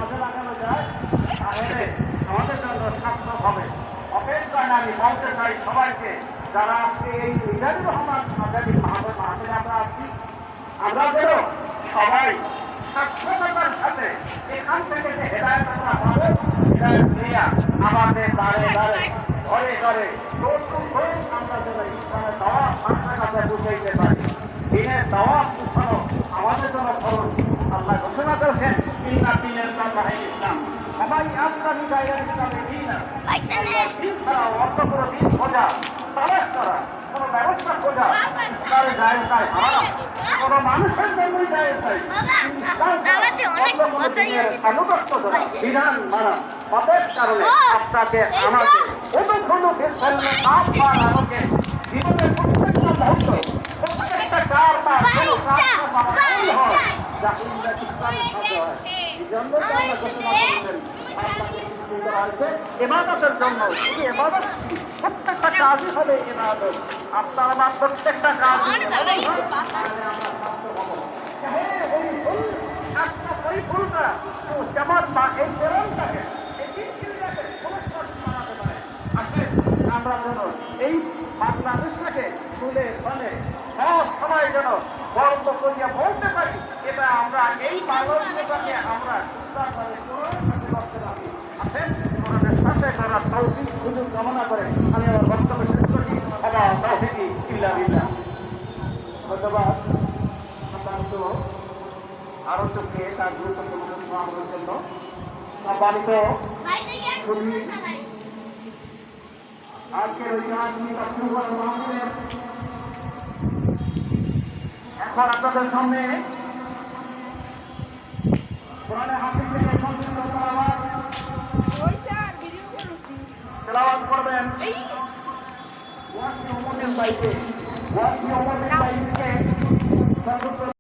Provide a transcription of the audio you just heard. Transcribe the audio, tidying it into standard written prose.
কাজে লাগানো যায় তাহলে আমাদের জন্য সার্থক হবে। অপেক্ষায় আমি বলতে চাই সবাইকে, যারা আজকে এই মিজানুর রহমান আজাদী মাহফিলে আমরা আছি, আমরা যেন সবাই স্বাস্থ্যতার সাথে এখান থেকে যে হেদায়ত আমরা পাবো, হেদায়ত নিয়ে আমাদের দাঁড়ে দাঁড়ে ঘরে ঘরে আমরা যেন ইসলামের দাওয়া আপনার কাছে বুঝাইতে পারি। দিনের দাওয়া বুঝানো আমাদের জন্য ফরজ। আল্লাহ ঘোষণা করেছেন ইন্না দীনাল ইসলাম, সবাই আসলামী দায়রার ইসলামে দিন না। দিন ছাড়া অর্থ করে দিন খোঁজা, তালাশ করা, কোনো ব্যবস্থা খোঁজা তার জায়গায় হারাম, কোনো মানুষের জন্যই জায়গায় আনুগত্য করা, বিধান মানা, মতের কারণে আপনাকে আমাকে অনুক্ষণ আমাকে জীবনের প্রত্যেকটা মুহূর্ত, প্রত্যেকটা কার বা কোনো কাজ হয় যা ইসলামের সাথে হয়। এই জন্য আল্লাহ ঘোষণা করেছেন আপনাকে সৃষ্টি করা হয়েছে ইবাদতের জন্য। শুধু ইবাদত, প্রত্যেকটা কাজই হবে ইবাদত। আপনার আমার প্রত্যেকটা কাজ ওই ফুলটা যেমন বা এই চরণটাকে বানাতে পারে। আসলে আমরা যেন এই বাংলাদেশটাকে তুলে ফলে সব সময় যেন গর্ব করিয়া বলতে পারি, এটা আমরা এই বাংলাদেশটাকে আমরা সুন্দরভাবে করতে পারি। আসেন কোরআনের সাথে করার তৌফিক সুযোগ কামনা করে আমি আমার বক্তব্য শেষ করি। আবার তৌফিকি ইল্লা বিল্লাহ। ধন্যবাদ। আরো চোখে তার গুরুত্বপূর্ণ আমাদের জন্য সম্মানিত আজকের ঐতিহাসিক মাহফিলের এখন আপনাদের সামনে কোরআনে হাফিজ থেকে সংক্ষিপ্ত তেলাওয়াত করবেন ওয়াসি ওমরের বাইকে